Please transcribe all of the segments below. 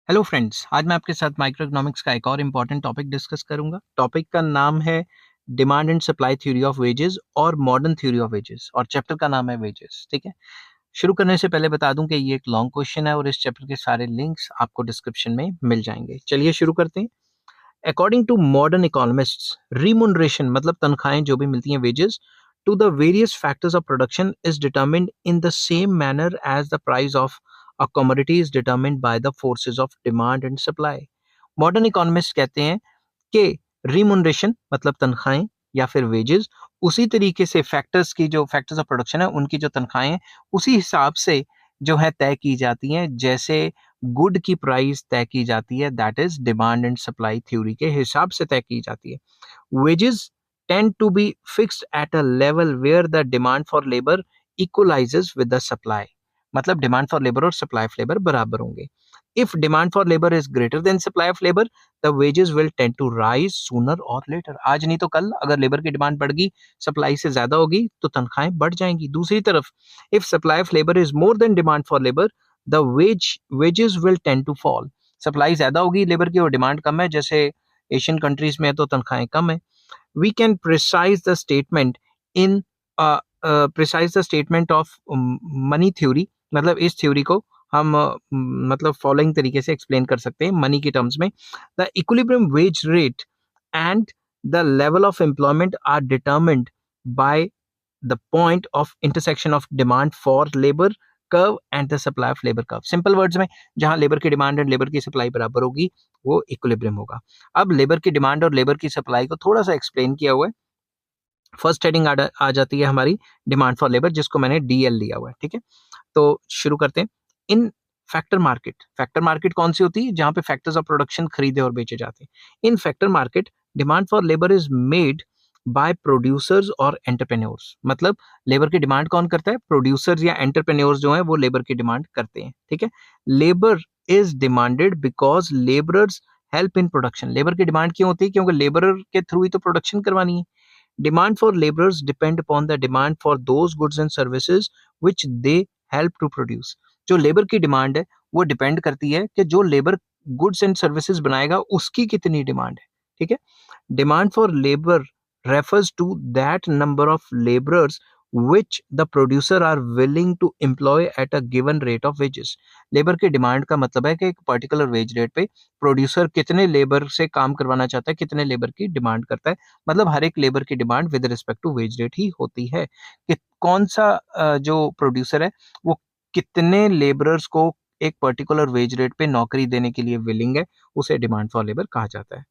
Hello friends, आज मैं आपके साथ माइक्रो इकोनॉमिक्स का एक और इम्पॉर्टेंट टॉपिक डिस्कस करूंगा। टॉपिक का नाम है demand and supply theory of wages और मॉडर्न थ्योरी ऑफ वेजेस, और चैप्टर का नाम है वेजेस। ठीक है, शुरू करने से पहले बता दूं कि ये एक लॉन्ग क्वेश्चन है और इस चैप्टर के सारे लिंक्स आपको डिस्क्रिप्शन में मिल जाएंगे। चलिए शुरू करते हैं। According to modern economists, remuneration मतलब तनख्वाहें जो भी मिलती हैं, wages to the various factors of production is determined in the same manner as the price of a commodity is determined by the forces of demand and supply. Modern economist कहते हैं कि रिमुनरेशन मतलब तनख्वाहें या फिर वेजेस उसी तरीके से factors की जो फैक्टर्स ऑफ प्रोडक्शन है उनकी जो तनख्वाहें हैं उसी हिसाब से जो है तय की जाती हैं, जैसे गुड की प्राइस तय की जाती है, that is demand and supply theory के हिसाब से तय की जाती है। Wages tend to be fixed at a level where the demand for labour equalises with the supply, मतलब डिमांड फॉर लेबर और सप्लाई ऑफ लेबर बराबर होंगे। If demand for labour is greater than supply of labour, the wages will tend to rise sooner और later. आज नहीं तो कल अगर लेबर की डिमांड बढ़ गई, सप्लाई से ज्यादा होगी, तो तनख्वाहें बढ़ जाएंगी। दूसरी तरफ if supply of labour is more than demand for labour, the wages will tend to fall. Supply ज्यादा होगी लेबर की और डिमांड कम है, जैसे एशियन कंट्रीज में है, तो तनख्वाहें कम है। We can precise the statement in precise the statement of money theory, मतलब इस थ्योरी को हम मतलब फॉलोइंग तरीके से एक्सप्लेन कर सकते हैं मनी के टर्म्स में। The equilibrium wage rate and the level of employment are determined by the point of intersection of demand for labour curve and the supply of labour curve. Simple words में, जहां labour की demand and labour की supply बराबर होगी, वो equilibrium होगा। अब labour की डिमांड और लेबर की सप्लाई को थोड़ा सा एक्सप्लेन किया हुआ है। फर्स्ट हेडिंग आ जाती है हमारी डिमांड फॉर लेबर, जिसको मैंने डीएल लिया हुआ है। ठीक है, तो शुरू करते हैं। इन फैक्टर मार्केट कौन सी होती है? जहां पे फैक्टर्स ऑफ प्रोडक्शन खरीदे और बेचे जाते हैं। In factor market demand for labour is made by producers और एंटरप्रेन्योर्स, मतलब लेबर की डिमांड कौन करता है? प्रोड्यूसर्स या एंटरप्रेन्योर्स जो है वो लेबर की डिमांड करते हैं। ठीक है, labour is demanded because labourers help in production. Labour की डिमांड क्यों होती है? क्योंकि लेबर के थ्रू ही तो प्रोडक्शन करवानी है। Demand for laborers depend upon the demand for those goods and services which they help to produce. जो लेबर की डिमांड है वो डिपेंड करती है कि जो लेबर गुड्स एंड सर्विसेज बनाएगा उसकी कितनी डिमांड है। ठीक है, demand for labour refers to that number of laborers which the producer are willing to employ at a given rate of wages. Labour की डिमांड का मतलब है कि एक पर्टिकुलर वेज रेट पे प्रोड्यूसर कितने लेबर से काम करवाना चाहता है, कितने लेबर की डिमांड करता है। मतलब हर एक लेबर की demand with respect to wage rate ही होती है कि कौन सा जो प्रोड्यूसर है वो कितने लेबरर्स को एक पर्टिकुलर वेज रेट पे नौकरी देने के लिए विलिंग है, उसे डिमांड फॉर लेबर कहा जाता है।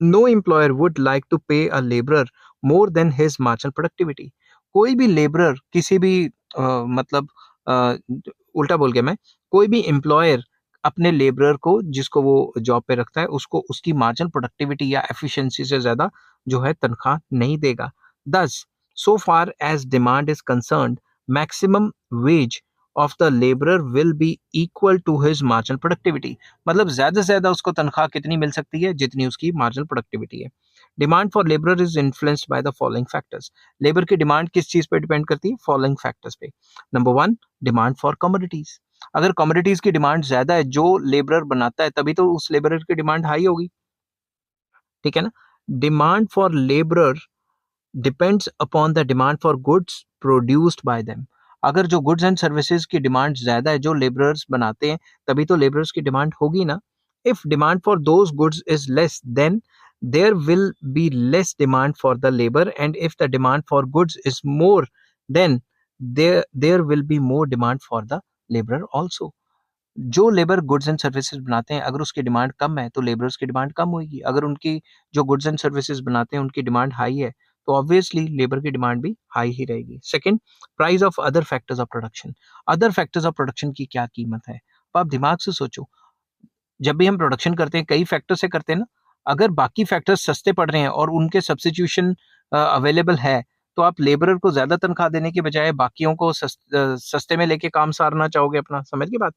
No employer would like to pay a labourer more than his marginal productivity. कोई भी लेबरर किसी भी मतलब अ, उल्टा बोल गया मैं, कोई भी एम्प्लॉयर अपने लेबरर को जिसको वो जॉब पे रखता है उसको उसकी मार्जिनल प्रोडक्टिविटी या एफिशिएंसी से ज्यादा जो है तनख्वाह नहीं देगा। Thus, so far as demand is concerned, maximum wage of the labourer will be equal to his marginal productivity. मतलब ज्यादा से ज्यादा उसको तनख्वाह कितनी मिल सकती है? जितनी उसकी मार्जिनल प्रोडक्टिविटी है। Demand for labour is influenced by the following factors. Labour की डिमांड किस चीज पे डिपेंड करती है? फॉलोइंग फैक्टर्स पे। Number one, demand for commodities. अगर कमोडिटीज की डिमांड ज्यादा है, जो लेबर बनाता है, तभी तो उस लेबर की डिमांड हाई होगी। ठीक है ना। Demand for labour depends upon the demand for goods produced by them. अगर जो गुड्स एंड सर्विसेज की डिमांड ज्यादा है, जो लेबरर्स बनाते हैं, तभी तो लेबरर्स की डिमांड होगी ना। If demand for those goods is less, then there will be less demand for the labour, and if the demand for goods is more, then there will be more demand for the labour also. जो labour goods and services बनाते हैं, अगर उसकी demand कम है तो labourers की demand कम होगी। अगर उनकी जो गुड्स एंड सर्विसेज बनाते हैं उनकी डिमांड हाई है, तो ऑब्वियसली लेबर की डिमांड भी हाई ही रहेगी। Second, price of other factors of production. Other factors of production की क्या कीमत है? अब आप दिमाग से सोचो, जब भी हम प्रोडक्शन करते हैं कई फैक्टर से करते हैं ना। अगर बाकी फैक्टर्स सस्ते पड़ रहे हैं और उनके सब्स्टिट्यूशन अवेलेबल है, तो आप लेबरर को ज्यादा तनख्वाह देने के बजाय बाकियों को सस्ते में लेके काम सारना चाहोगे अपना। समझ गए बात?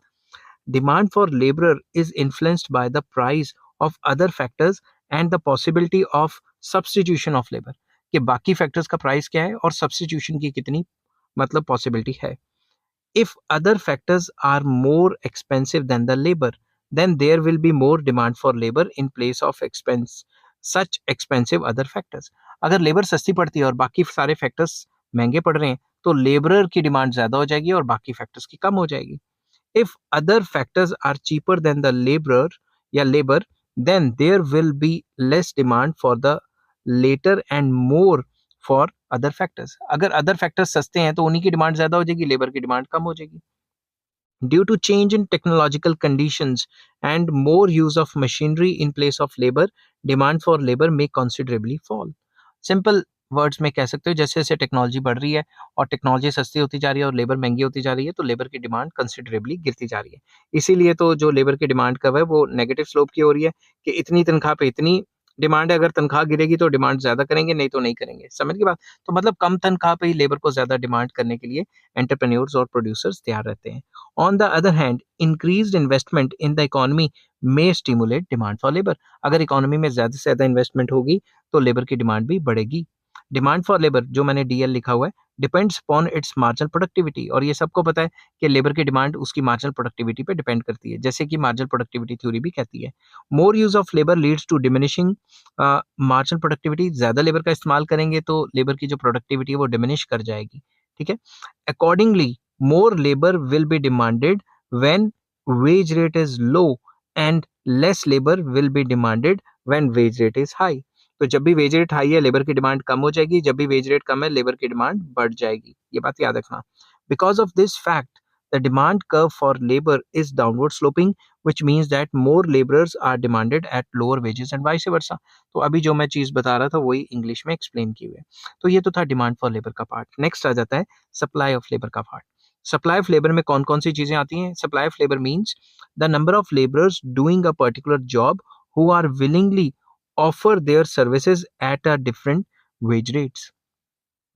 Demand for labor is influenced by the price of other factors and the possibility of substitution of labor, कि बाकी फैक्टर्स का प्राइस क्या है और सब्स्टिट्यूशन की कितनी मतलब पॉसिबिलिटी है। If other factors are more expensive than the labor, then there will be more demand for labor in place of such expensive other factors. अगर लेबर सस्ती पड़ती है और बाकी सारे फैक्टर्स महंगे पड़ रहे हैं, तो लेबरर की डिमांड ज़्यादा हो जाएगी और बाकी फैक्टर्स की कम हो जाएगी. If other factors are cheaper than the laborer या labor, then there will be less demand for the later and more for other factors. अगर other factors सस्ते हैं तो उन्हीं की डिमांड ज़्यादा हो जाएगी, लेबर की डिमांड कम हो जाएगी. Due to change in technological conditions and more use of machinery in place of labor, demand for labor may considerably fall. Simple words में कह सकते हो, जैसे जैसे टेक्नोलॉजी बढ़ रही है और टेक्नोलॉजी सस्ती होती जा रही है और लेबर महंगी होती जा रही है, तो लेबर की डिमांड कंसिडरेबली गिरती जा रही है. इसीलिए तो जो लेबर की डिमांड कर्व है वो नेगेटिव स्लोप की हो रही है कि इतनी तनख्वाह पे इतनी डिमांड है, अगर तनख्वाह गिरेगी तो डिमांड ज्यादा करेंगे, नहीं तो नहीं करेंगे. समझ की बात. तो मतलब कम तनख्वाह पे ही लेबर को ज्यादा डिमांड करने के लिए एंटरप्रेन्योर्स और प्रोड्यूसर्स तैयार रहते हैं. On the other hand, increased investment in the economy में स्टिमुलेट डिमांड फॉर लेबर. अगर इकोनॉमी में ज्यादा से ज्यादा इन्वेस्टमेंट होगी तो लेबर की डिमांड भी बढ़ेगी. डिमांड फॉर लेबर, जो मैंने डीएल लिखा हुआ है, depends upon its marginal productivity. और ये सबको पता है कि लेबर की डिमांड उसकी मार्जिनल प्रोडक्टिविटी पे डिपेंड करती है, जैसे कि मार्जिनल प्रोडक्टिविटी थ्योरी भी कहती है. More use of labour leads to diminishing marginal productivity. ज्यादा लेबर का इस्तेमाल करेंगे तो लेबर की जो प्रोडक्टिविटी है वो डिमिनिश कर जाएगी. ठीक है. Accordingly more labour will be demanded when wage rate is low and less labour will be demanded when wage rate is high. तो जब भी वेज रेट हाई है लेबर की डिमांड कम हो जाएगी, जब भी वेज रेट कम है लेबर की डिमांड बढ़ जाएगी. ये बात याद रखना. Because of this fact the demand curve for labour is downward sloping, which means that more laborers are demanded at lower wages and vice versa. तो अभी जो मैं चीज बता रहा था वही इंग्लिश में एक्सप्लेन की हुई है. तो ये तो था डिमांड फॉर लेबर का पार्ट. नेक्स्ट आ जाता है सप्लाई ऑफ लेबर का पार्ट. सप्लाई ऑफ लेबर में कौन कौन सी चीजें आती हैं? Supply of labour means the number of labourers doing a particular job who are willingly offer their services at a different wage rates.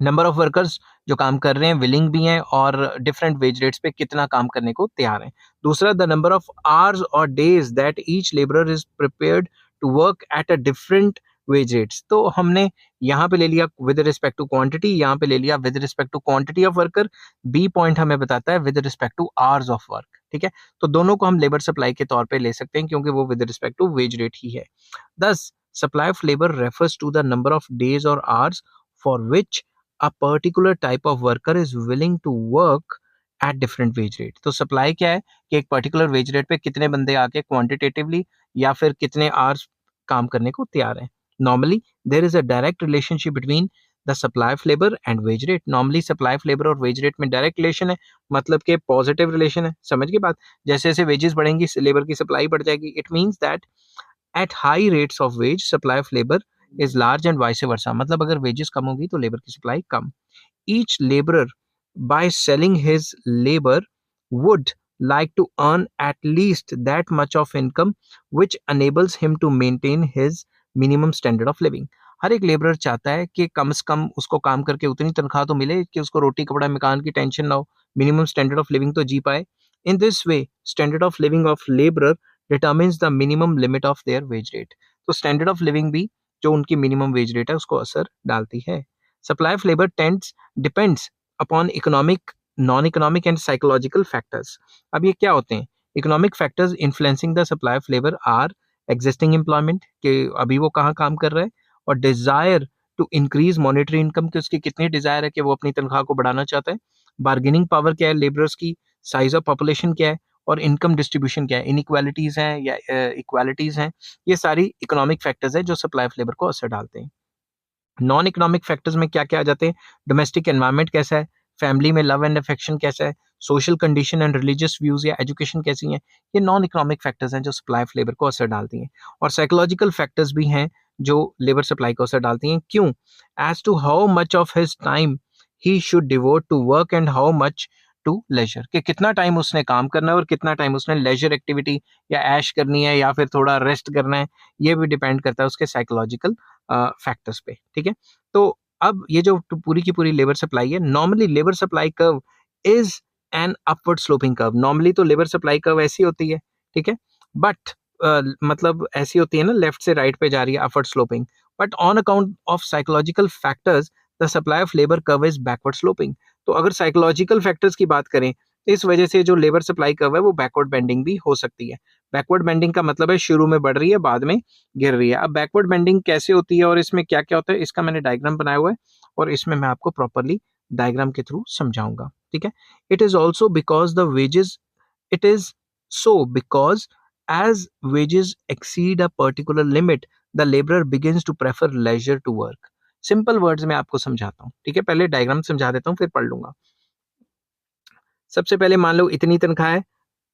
Number of workers जो काम कर रहे हैं विलिंग भी हैं और डिफरेंट वेज रेट्स पे कितना काम करने को तैयार हैं. दूसरा, द नंबर ऑफ आवर्स और days that each labourer is prepared to work at a different wage rates. तो हमने यहाँ पे ले लिया विद रिस्पेक्ट टू क्वांटिटी, यहाँ पे ले लिया with respect to quantity of worker. B point हमें बताता है with respect to hours of work. ठीक है. तो दोनों को हम लेबर सप्लाई के तौर पे ले सकते हैं क्योंकि वो with respect to wage rate ही है. Thus, supply of labor refers to the number of days or hours for which a particular type of worker is willing to work at different wage rate. तो supply क्या है कि एक particular wage rate पे कितने बंदे आके quantitatively या फिर कितने आवर्स काम करने को तैयार हैं. Normally there is a direct relationship between the supply of labour and wage rate. Normally supply of labour और वेज रेट में डायरेक्ट रिलेशन है, मतलब कि पॉजिटिव रिलेशन है. समझ की बात. जैसे जैसे वेजेस बढ़ेंगी लेबर की सप्लाई बढ़ जाएगी. It means that at high rates of wage supply of labor is large and vice versa. मतलब अगर wages कम होगी तो labor की supply come. Each laborer by selling his labor would like to earn at least that much of income which enables him to maintain his minimum standard of living. हर एक labourer चाहता है कि कम से कम उसको काम करके उतनी तनख्वाह तो मिले कि उसको रोटी कपड़ा मकान की टेंशन ना हो, मिनिमम स्टैंडर्ड ऑफ लिविंग तो जी पाए. In this way standard of living of labourer determines the minimum limit of their wage rate. तो स्टैंडर्ड ऑफ लिविंग भी जो उनकी मिनिमम वेज रेट है उसको असर डालती है. Supply of labour depends upon economic, non economic and psychological factors. अब ये क्या होते हैं? Economic factors influencing the supply of labour are existing employment, कि अभी वो कहाँ काम कर रहा है, और desire to increase monetary income, कि उसकी कितनी डिजायर है कि वो अपनी तनख्वाह को बढ़ाना चाहता है. बार्गेनिंग पावर क्या है लेबरर्स की, साइज ऑफ पॉपुलेशन क्या है, और इनकम डिस्ट्रीब्यूशन क्या है, इनइक्वालिटीज हैं या इक्वालिटीज हैं. ये सारी इकोनॉमिक फैक्टर्स हैं जो सप्लाई ऑफ लेबर को असर डालते हैं. नॉन इकोनॉमिक फैक्टर्स में क्या क्या आ जाते हैं? डोमेस्टिक एनवायरनमेंट कैसा है, फैमिली में लव एंड अफेक्शन कैसा है, social condition and religious views या एजुकेशन कैसी हैं. ये नॉन इकोनॉमिक फैक्टर्स हैं जो सप्लाई ऑफ लेबर को असर डालती हैं. और साइकोलॉजिकल फैक्टर्स भी हैं जो लेबर सप्लाई को असर डालती हैं. क्यों? As to how much of his time he should devote to work and how much to leisure, कि कितना टाइम उसने काम करना है और कितना टाइम उसने लेजर एक्टिविटी या ऐश करनी है या फिर थोड़ा रेस्ट करना है. ये भी डिपेंड करता है उसके साइकोलॉजिकल फैक्टर्स पे. ठीक है. तो अब ये जो पूरी की पूरी लेबर सप्लाई है, normally labour supply curve is an upward sloping curve. Normally तो लेबर सप्लाई कर्व ऐसी होती है. ठीक है. बट मतलब ऐसी होती है ना, लेफ्ट से राइट पे जा रही है, upward sloping. But on account of psychological factors the supply of labour curve is backward sloping. तो अगर साइकोलॉजिकल फैक्टर्स की बात करें, इस वजह से जो लेबर सप्लाई कर्व है वो बैकवर्ड बेंडिंग भी हो सकती है. बैकवर्ड बेंडिंग का मतलब है शुरू में बढ़ रही है, बाद में गिर रही है। अब बैकवर्ड बेंडिंग कैसे होती है और इसमें क्या-क्या होता है, इसका मैंने डायग्राम बनाया हुआ है और इसमें मैं आपको प्रॉपर्ली डायग्राम के थ्रू समझाऊँगा, ठीक है? It is also because the wages It is so because as wages exceed a particular limit, the laborer begins to prefer leisure to work. Simple words में आपको समझाता हूँ, ठीक है? पहले डायग्राम समझा देता हूँ, फिर पढ़ लूँगा। सबसे पहले मान लो इतनी तनख्वाह है,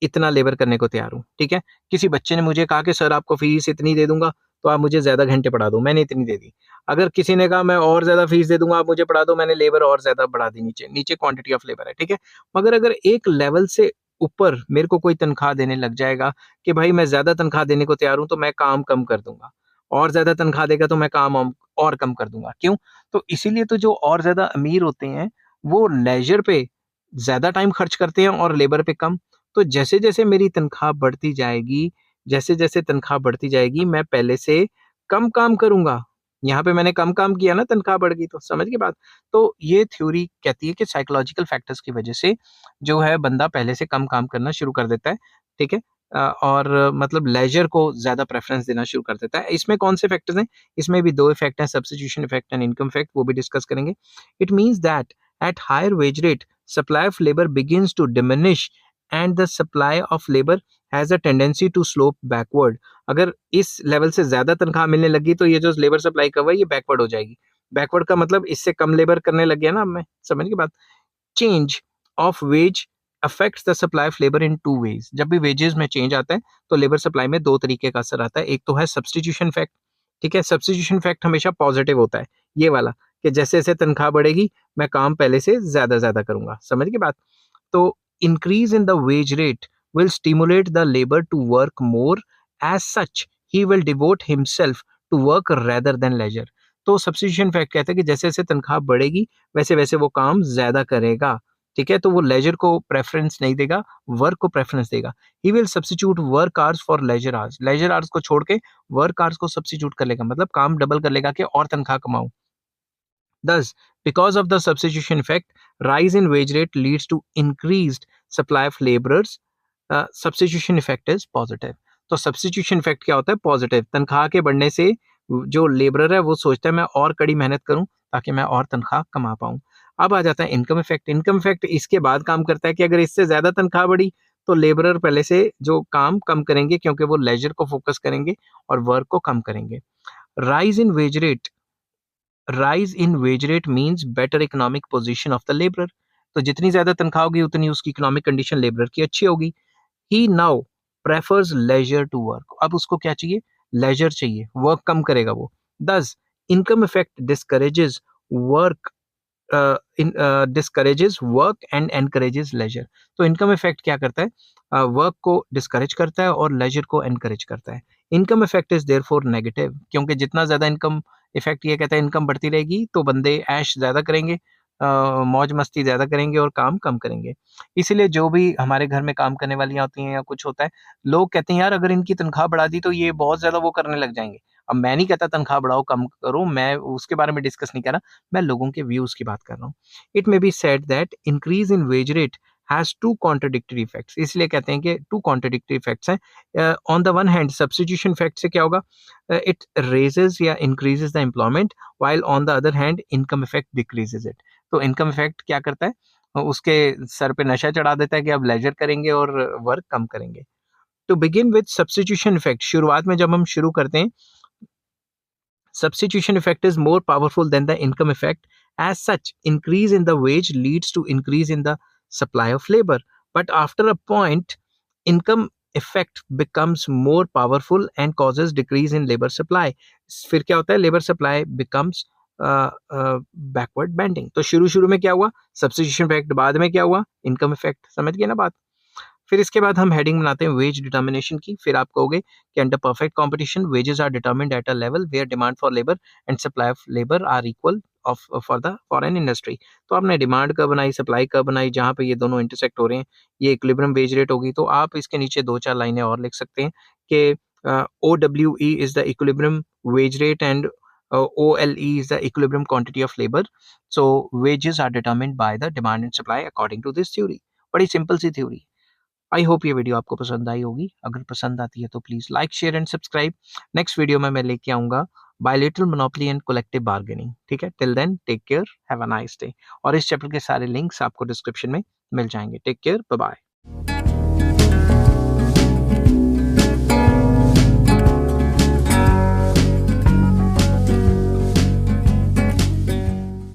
इतना लेबर करने को तैयार हूँ, ठीक है? किसी बच्चे ने मुझे कहा कि सर आपको फीस इतनी दे दूँगा, तो आप मुझे ज़्यादा घंटे पढ़ा दो, मैंने इतनी दे दी। अगर किसी ने कहा मैं और ज़्यादा फीस दे दूँगा, आप मुझे पढ़ा दो, मैंने लेबर और ज़्यादा बढ़ा दी नीचे, नीचे क्वांटिटी ऑफ लेबर है, ठीक है? मगर अगर एक लेवल से ऊपर मेरे को कोई तनख्वाह देने लग जाएगा कि भाई मैं ज़्यादा तनख्वाह देने को तैयार हूँ, तो मैं काम कम कर दूँगा। और ज़्यादा तनख्वाह देगा तो मैं काम और कम कर दूँगा। क्यों? तो इसीलिए तो जो और ज़्यादा अमीर होते हैं, वो लेज़र पे ज़्यादा टाइम खर्च करते हैं और लेबर पे कम। तो जैसे-जैसे मेरी तनख्वाह बढ़ती जाएगी, जैसे-जैसे तनख्वाह बढ़ती जाएगी, मैं पहले से कम काम करूँगा। यहाँ पे मैंने कम काम किया ना, तनख्वाह बढ़ गई तो, समझ गए बात? तो ये थ्योरी कहती है कि साइकोलॉजिकल फैक्टर्स की वजह से जो है बंदा पहले से कम काम करना शुरू कर देता है, ठीक है? और मतलब लेज़र को ज़्यादा प्रेफ़रेंस देना शुरू कर देता है। इसमें कौन से फैक्टर्स हैं? इसमें भी 2 इफ़ेक्ट हैं, substitution effect and income effect, वो भी डिस्कस करेंगे। It means that at higher wage rate supply of labor begins to diminish and the supply of labor has a tendency to slope backward. अगर इस level से ज्यादा तनख्वाह मिलने लगी तो ये जो लेबर सप्लाई कर्व है ये बैकवर्ड हो जाएगी। बैकवर्ड का मतलब इससे कम लेबर करने लग गया ना, अब मैं समझ की बात। Change of wage affects the supply of labour in two ways. जब भी वेजेस में चेंज आता है तो लेबर सप्लाई में दो तरीके का असर आता है। एक तो है सब्सटीट्यूशन फैक्ट, ठीक है? सब्सटीट्यूशन फैक्ट हमेशा पॉजिटिव होता है, ये वाला कि जैसे जैसे तनख्वाह बढ़ेगी मैं काम पहले से ज्यादा ज्यादा करूंगा, समझ गए बात? तो increase in the wage rate will stimulate the labor to work more. As such, he will devote himself to work rather than leisure. तो सब्स्टिट्यूशन फैक्ट कहता है कि जैसे जैसे तनख्वाह बढ़ेगी वैसे वैसे वो काम ज्यादा करेगा, ठीक है? तो वो लेजर को प्रेफरेंस नहीं देगा, वर्क को प्रेफरेंस देगा। He will substitute work hours for leisure hours को छोड़ के वर्क आवर्स को सब्स्टिट्यूट कर लेगा, मतलब काम डबल कर लेगा कि और तनख्वाह कमाऊं। Thus, because of the substitution effect, rise in wage rate leads to increased supply of laborers. Substitution effect is positive. तो सब्सटीट्यूशन इफेक्ट क्या होता है? पॉजिटिव। तनख्वाह के बढ़ने से जो लेबरर है वो सोचता है मैं और कड़ी मेहनत करूं ताकि मैं और तनख्वाह कमा पाऊं। अब आ जाता है इनकम इफेक्ट। इनकम इफेक्ट इसके बाद काम करता है कि अगर इससे ज्यादा तनख्वाह बढ़ी तो लेबरर पहले से जो काम कम करेंगे क्योंकि वो लेजर को फोकस करेंगे और वर्क को कम करेंगे। Rise in wage rate rise in wage rate means better economic position of the labour. तो जितनी ज्यादा तनख्वाह होगी उतनी उसकी इकोनॉमिक कंडीशन लेबर की अच्छी होगी। He now prefers leisure to work. अब उसको क्या चाहिए? लेजर चाहिए, वर्क कम करेगा वो। Thus income effect discourages work discourages work and encourages leisure. तो इनकम इफेक्ट क्या करता है? वर्क को डिस्करेज करता है और लेजर को एनकरेज करता है। Income effect is therefore negative, क्योंकि जितना ज्यादा इनकम इफेक्ट ये कहता है इनकम बढ़ती रहेगी तो बंदे ऐश ज्यादा करेंगे, मौज मस्ती ज्यादा करेंगे और काम कम करेंगे। इसीलिए जो भी हमारे घर में काम करने वाली होती हैं या कुछ होता है, लोग कहते हैं यार अगर इनकी तनख्वाह बढ़ा दी तो ये बहुत ज्यादा वो करने लग जाएंगे। अब मैं नहीं कहता तनख्वाह बढ़ाओ कम करो, मैं उसके बारे में डिस्कस नहीं कर रहा, मैं लोगों के व्यूज की बात कर रहा हूँ। It may be said that increase in wage rate has two contradictory effects. इसलिए कहते हैं कि टू कॉन्ट्रडिक्टरी इफेक्ट्स हैं। On the one hand substitution effect से क्या होगा? इट रेजेस या increases the employment, while on the other hand income effect decreases it. तो इनकम इफेक्ट क्या करता है? उसके सर पे नशा चढ़ा देता है कि अब लेजर करेंगे और वर्क कम करेंगे। To begin with substitution effect, शुरुआत में जब हम शुरू करते हैं, substitution effect is more powerful than the income effect. As such, increase in the wage leads to increase in the supply of labor. But after a point, income effect becomes more powerful and causes decrease in labor supply. फिर क्या होता है? Labor supply becomes backward bending. तो शुरू शुरू में क्या हुआ? Substitution effect, बाद में क्या हुआ? Income effect. समझ गए ना बात? फिर इसके बाद हम हेडिंग बनाते हैं वेज डिटर्मिनेशन की। फिर आप कहोगे कि under perfect competition wages are determined at a level where demand for labour and supply of labour are equal of for an industry. तो आपने डिमांड कब बनाई, सप्लाई कब बनाई, जहाँ पे ये दोनों इंटरसेक्ट हो रहे हैं, ये इक्विलिब्रियम वेज रेट होगी। तो आप इसके नीचे दो चार लाइनें और लिख सकते हैं कि OWE is the equilibrium wage rate and OLE is the equilibrium quantity of labor. So wages are determined by the demand and supply according to this theory. बड़ी सिंपल सी थ्योरी। आई होप ये video आपको पसंद आई होगी। अगर पसंद आती है तो please like, share and subscribe. Next video में मैं लेके आऊँगा bilateral monopoly and collective bargaining. ठीक है? Till then take care, have a nice day. और इस चैप्टर के सारे लिंक्स आपको डिस्क्रिप्शन में मिल जाएँगे। Take care, bye bye.